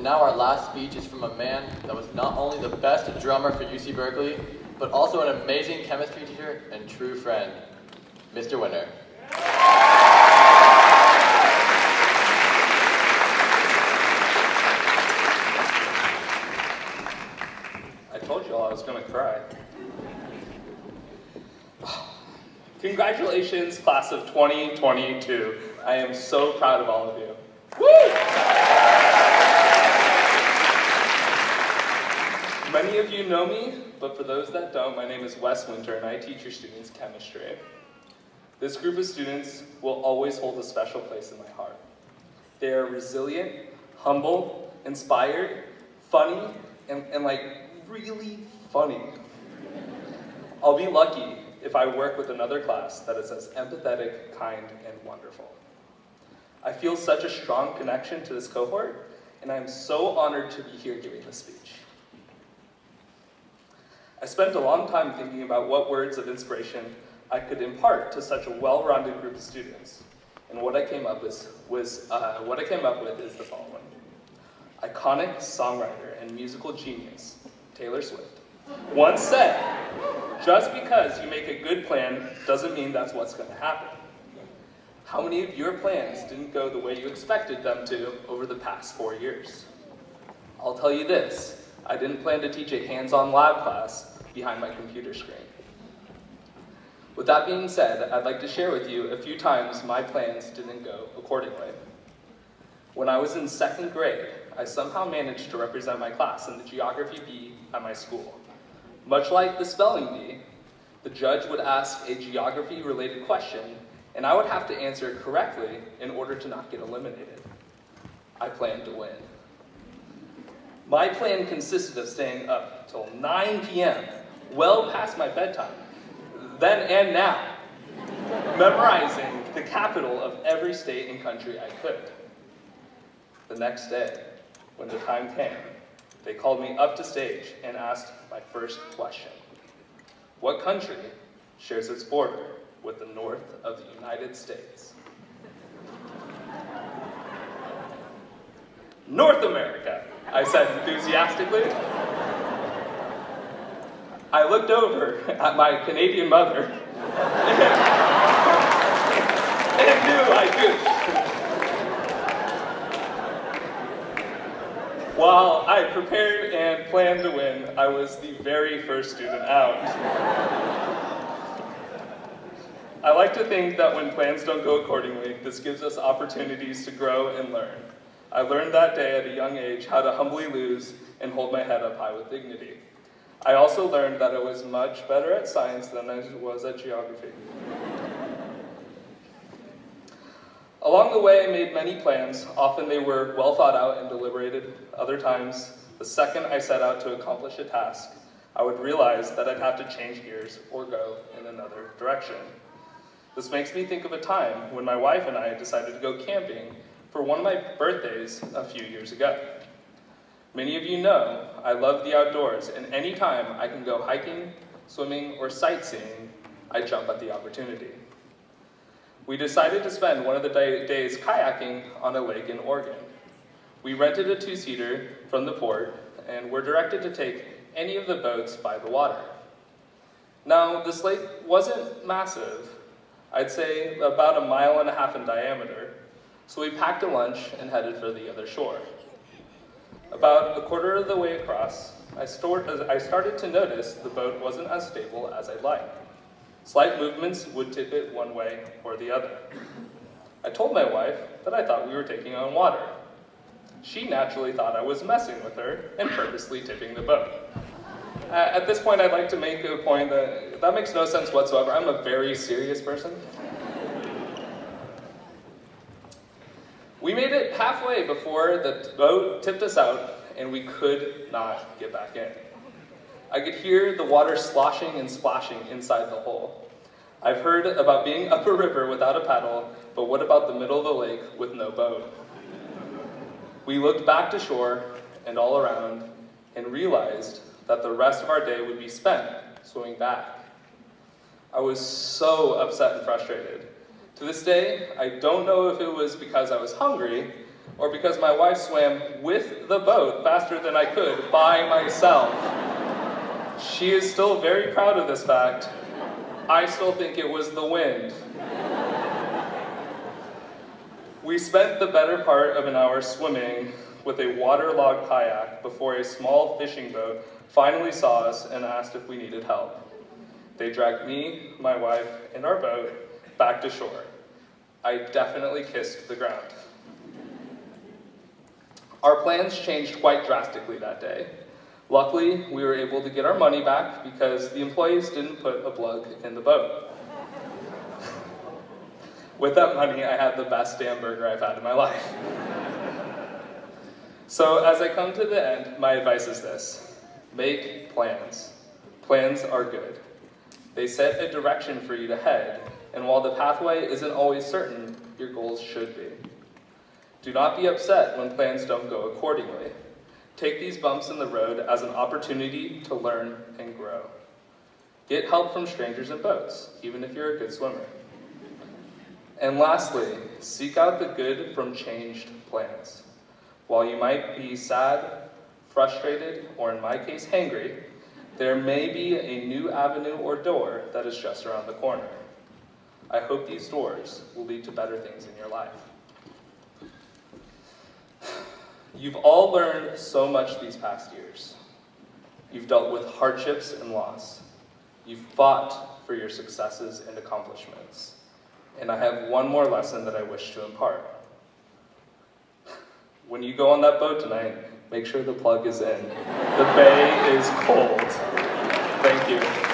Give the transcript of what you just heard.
And now our last speech is from a man that was not only the best drummer for UC Berkeley, but also an amazing chemistry teacher and true friend, Mr. Winter. I told you all I was going to cry. Congratulations, class of 2022. I am so proud of all of you. Woo! Many of you know me, but for those that don't, my name is Wes Winter, and I teach your students chemistry. This group of students will always hold a special place in my heart. They are resilient, humble, inspired, funny, and like really funny. I'll be lucky if I work with another class that is as empathetic, kind, and wonderful. I feel such a strong connection to this cohort, and I'm so honored to be here giving this speech. I spent a long time thinking about what words of inspiration I could impart to such a well-rounded group of students, and what I came up with is the following. Iconic songwriter and musical genius, Taylor Swift, once said, "Just because you make a good plan doesn't mean that's what's going to happen." How many of your plans didn't go the way you expected them to over the past 4 years? I'll tell you this, I didn't plan to teach a hands-on lab class behind my computer screen. With that being said, I'd like to share with you a few times my plans didn't go accordingly. When I was in 2nd grade, I somehow managed to represent my class in the geography bee at my school. Much like the spelling bee, the judge would ask a geography-related question, and I would have to answer it correctly in order to not get eliminated. I planned to win. My plan consisted of staying up till 9 p.m., well past my bedtime, then and now, memorizing the capital of every state and country I could. The next day, when the time came, they called me up to stage and asked my first question. What country shares its border with the north of the United States? North America, I said enthusiastically. I looked over at my Canadian mother and knew I could. While I prepared and planned to win, I was the very first student out. I like to think that when plans don't go accordingly, this gives us opportunities to grow and learn. I learned that day at a young age how to humbly lose and hold my head up high with dignity. I also learned that I was much better at science than I was at geography. Along the way, I made many plans. Often they were well thought out and deliberated. Other times, the second I set out to accomplish a task, I would realize that I'd have to change gears or go in another direction. This makes me think of a time when my wife and I decided to go camping for one of my birthdays a few years ago. Many of you know I love the outdoors, and anytime I can go hiking, swimming, or sightseeing, I jump at the opportunity. We decided to spend one of the days kayaking on a lake in Oregon. We rented a 2-seater from the port, and were directed to take any of the boats by the water. Now, this lake wasn't massive. I'd say about 1.5 miles in diameter. So we packed a lunch and headed for the other shore. About a quarter of the way across, I started to notice the boat wasn't as stable as I'd like. Slight movements would tip it one way or the other. I told my wife that I thought we were taking on water. She naturally thought I was messing with her and purposely tipping the boat. At this point, I'd like to make a point that makes no sense whatsoever. I'm a very serious person. We made it halfway before the boat tipped us out, and we could not get back in. I could hear the water sloshing and splashing inside the hole. I've heard about being up a river without a paddle, but what about the middle of the lake with no boat? We looked back to shore and all around and realized that the rest of our day would be spent swimming back. I was so upset and frustrated. To this day, I don't know if it was because I was hungry, or because my wife swam with the boat faster than I could by myself. She is still very proud of this fact. I still think it was the wind. We spent the better part of an hour swimming with a waterlogged kayak before a small fishing boat finally saw us and asked if we needed help. They dragged me, my wife, and our boat back to shore. I definitely kissed the ground. Our plans changed quite drastically that day. Luckily, we were able to get our money back because the employees didn't put a plug in the boat. With that money, I had the best damn burger I've had in my life. So as I come to the end, my advice is this: make plans. Plans are good. They set a direction for you to head, and while the pathway isn't always certain, your goals should be. Do not be upset when plans don't go accordingly. Take these bumps in the road as an opportunity to learn and grow. Get help from strangers in boats, even if you're a good swimmer. And lastly, seek out the good from changed plans. While you might be sad, frustrated, or in my case, hangry, there may be a new avenue or door that is just around the corner. I hope these doors will lead to better things in your life. You've all learned so much these past years. You've dealt with hardships and loss. You've fought for your successes and accomplishments. And I have one more lesson that I wish to impart. When you go on that boat tonight, make sure the plug is in. The bay is cold. Thank you.